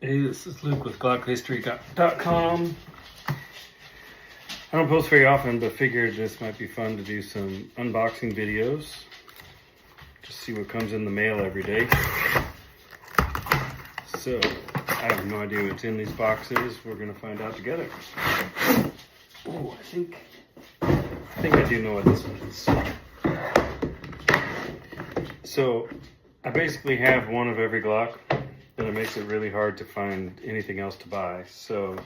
Hey, this is Luke with GlockHistory.com. I don't post very often, but figured this might be fun to do some unboxing videos. Just see what comes in the mail every day. So, I have no idea what's in these boxes. We're going to find out together. Oh, I think I do know what this one is. So, I basically have one of every Glock. And it makes it really hard to find anything else to buy. So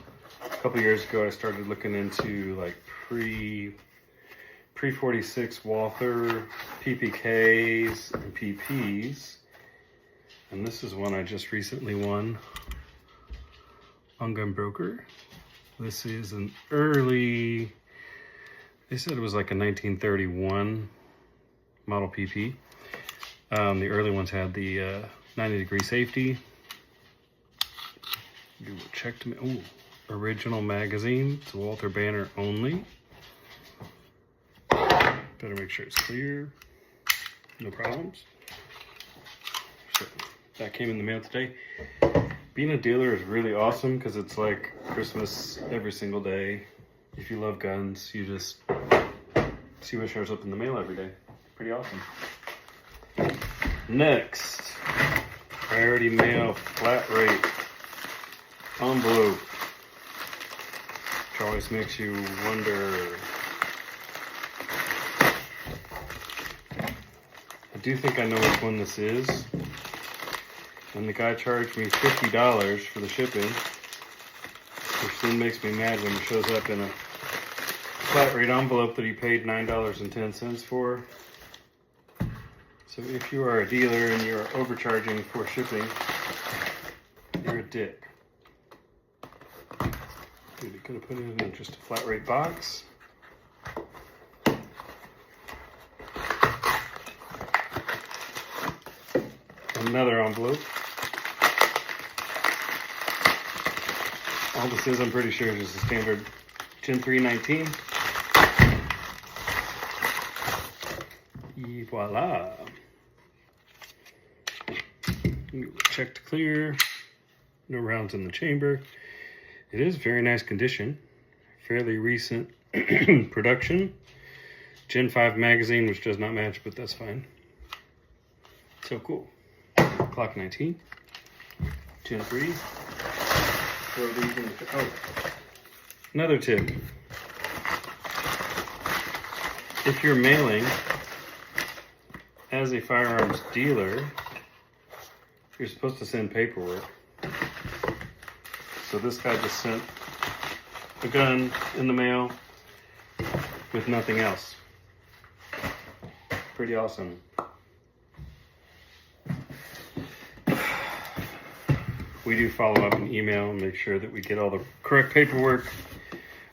a couple years ago, I started looking into like pre-46 Walther PPKs and PPs. And this is one I just recently won on Gun Broker. This is an early, they said it was like a 1931 model PP. The early ones had the 90-degree safety. You check to me. Oh, original magazine. It's a Walther banner only. Better make sure it's clear. No problems. So that came in the mail today. Being a dealer is really awesome because it's like Christmas every single day. If you love guns, you just see what shows up in the mail every day. Pretty awesome. Next, priority mail flat rate envelope, which always makes you wonder. I do think I know which one this is, and the guy charged me $50 for the shipping, which then makes me mad when it shows up in a flat rate envelope that he paid $9.10 for. So if you are a dealer and you're overcharging for shipping, you're a dick. Dude, you could have put it in just a flat rate box. Another envelope. All this is, I'm pretty sure, is just a standard Gen 319. Et voila. Check to clear. No rounds in the chamber. It is very nice condition. Fairly recent production. Gen 5 magazine, which does not match, but that's fine. So cool. Glock 19. Gen 3. Throw these in the... Oh. Another tip. If you're mailing as a firearms dealer, you're supposed to send paperwork. So this guy just sent a gun in the mail with nothing else. Pretty awesome. We do follow up in email and make sure that we get all the correct paperwork.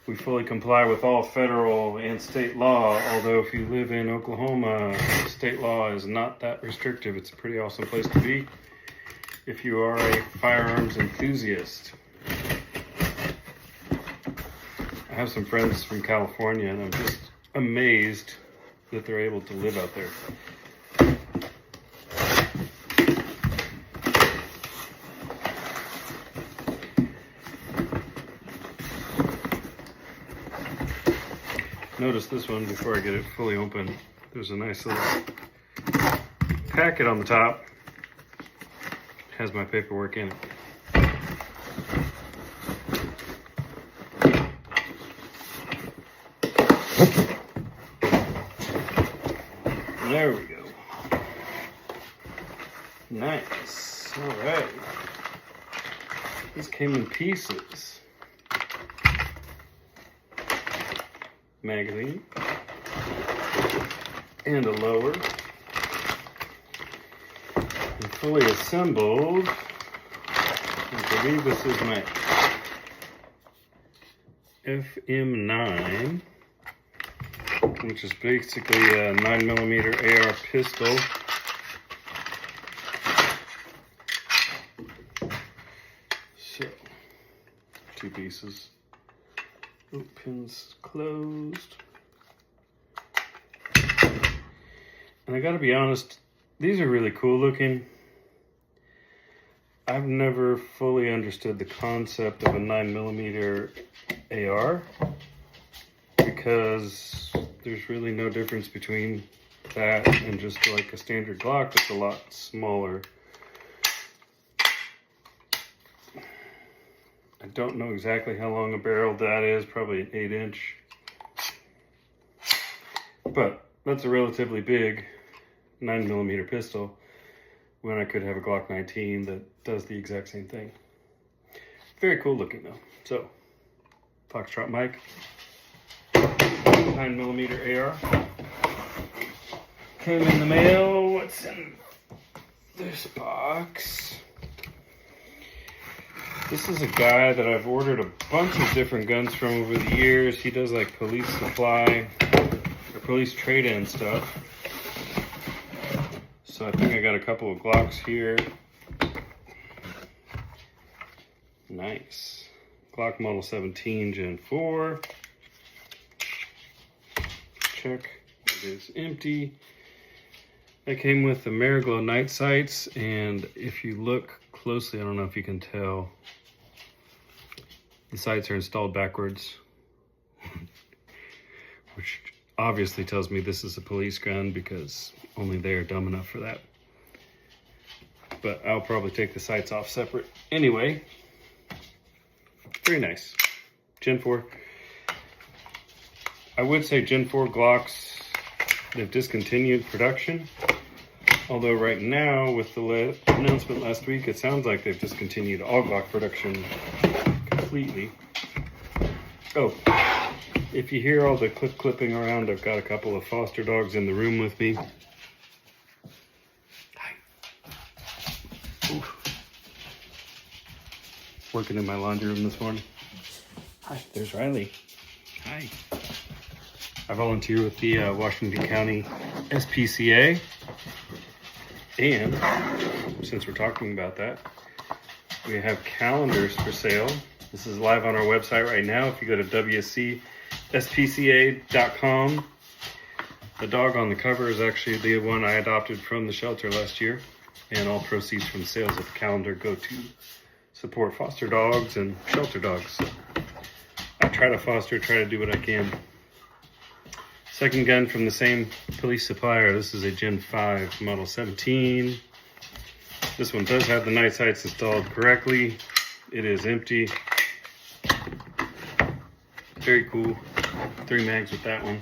We fully comply with all federal and state law, although if you live in Oklahoma, state law is not that restrictive. It's a pretty awesome place to be if you are a firearms enthusiast. I have some friends from California, and I'm just amazed that they're able to live out there. Notice this one before I get it fully open. There's a nice little packet on the top. It has my paperwork in it. There we go. Nice. All right. This came in pieces. Magazine and a lower, and fully assembled. I believe this is my FM9, which is basically a 9mm AR pistol. So, two pieces. Oh, pins closed. And I gotta be honest, these are really cool looking. I've never fully understood the concept of a 9mm AR because there's really no difference between that and just like a standard Glock that's a lot smaller. I don't know exactly how long a barrel that is, probably an 8-inch. But that's a relatively big 9mm pistol when I could have a Glock 19 that does the exact same thing. Very cool looking though. So, Foxtrot Mike, 9mm AR. Came in the mail. What's in this box? This is a guy that I've ordered a bunch of different guns from over the years. He does like police supply or police trade-in stuff. So I think I got a couple of Glocks here. Nice. Glock Model 17 Gen 4. Check. It is empty. That came with the Mariglow night sights, and if you look closely, I don't know if you can tell, the sights are installed backwards, which obviously tells me this is a police gun because only they are dumb enough for that. But I'll probably take the sights off separate. Anyway, very nice. Gen 4. I would say Gen 4 Glocks, they've discontinued production. Although right now, with the announcement last week, it sounds like they've discontinued all Glock production completely. Oh, if you hear all the clipping around, I've got a couple of foster dogs in the room with me. Hi. Oof. Working in my laundry room this morning. Hi, there's Riley. Hi. I volunteer with the Washington County SPCA. And since we're talking about that, we have calendars for sale. This is live on our website right now. If you go to wcspca.com, the dog on the cover is actually the one I adopted from the shelter last year. And all proceeds from sales of the calendar go to support foster dogs and shelter dogs. So I try to do what I can. Second gun from the same police supplier. This is a Gen 5 Model 17. This one does have the night sights installed correctly. It is empty. Very cool. 3 mags with that one.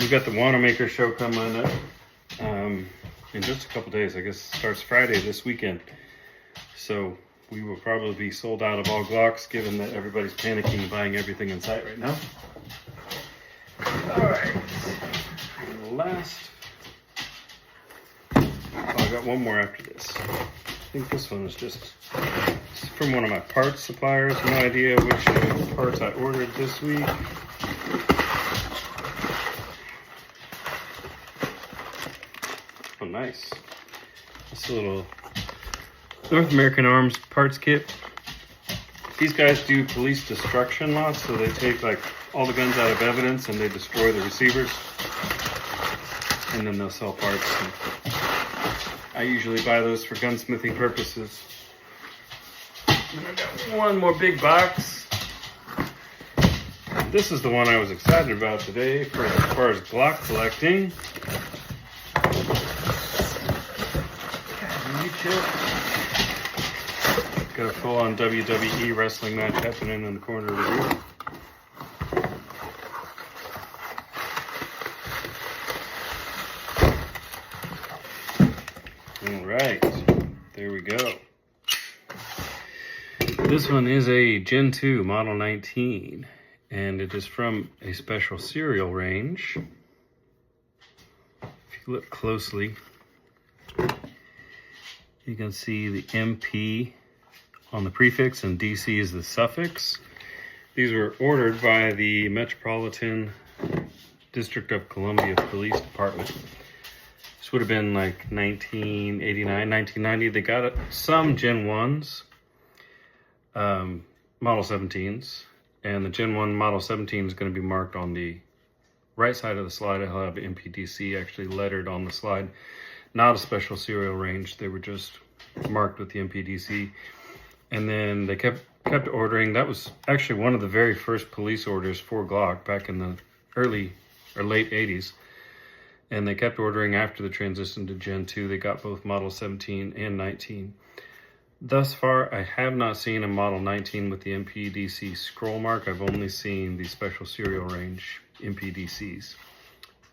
We've got the Wanamaker show coming up in just a couple days. I guess it starts Friday this weekend. So we will probably be sold out of all Glocks, given that everybody's panicking and buying everything in sight right now. Alright, last, I got one more after this. I think this one is just from one of my parts suppliers. No idea which parts I ordered this week. Oh, nice. This little North American Arms parts kit. These guys do police destruction lots, so they take like all the guns out of evidence and they destroy the receivers, and then they'll sell parts. And I usually buy those for gunsmithing purposes. And I got one more big box. This is the one I was excited about today for as far as Glock collecting. Got a full-on WWE wrestling match happening in the corner of the room. Alright, there we go. This one is a Gen 2 Model 19, and it is from a special serial range. If you look closely, you can see the MP on the prefix and DC is the suffix. These were ordered by the Metropolitan District of Columbia Police Department. This would have been like 1989, 1990. They got some Gen 1s, Model 17s, and the Gen 1 Model 17 is going to be marked on the right side of the slide. I'll have MPDC actually lettered on the slide. Not a special serial range. They were just marked with the MPDC. And then they kept ordering. That was actually one of the very first police orders for Glock back in the early or late 80s. And they kept ordering after the transition to Gen 2. They got both Model 17 and 19. Thus far, I have not seen a Model 19 with the MPDC scroll mark. I've only seen the special serial range MPDCs.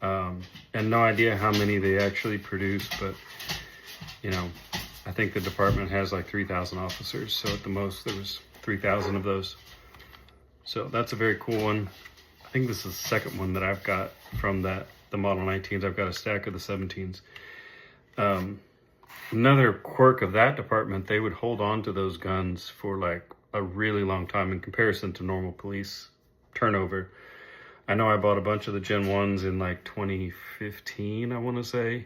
And no idea how many they actually produce, but, you know, I think the department has like 3,000 officers, so at the most there was 3,000 of those. So that's a very cool one. I think this is the second one that I've got from the Model 19s. I've got a stack of the 17s. Another quirk of that department, they would hold on to those guns for like a really long time in comparison to normal police turnover. I know I bought a bunch of the Gen 1s in like 2015, I want to say.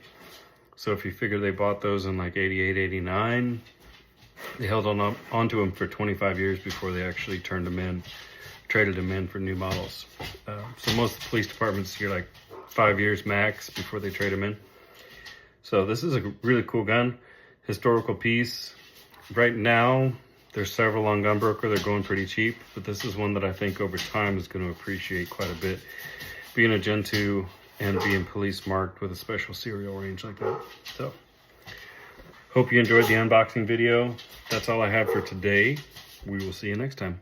So if you figure they bought those in like 88, 89, they held onto them for 25 years before they actually turned them in, traded them in for new models. So most of the police departments, you're like 5 years max before they trade them in. So this is a really cool gun, historical piece. Right now, there's several on Gunbroker. They're going pretty cheap, but this is one that I think over time is going to appreciate quite a bit. Being a Gen 2 and being police marked with a special serial range like that. So, hope you enjoyed the unboxing video. That's all I have for today. We will see you next time.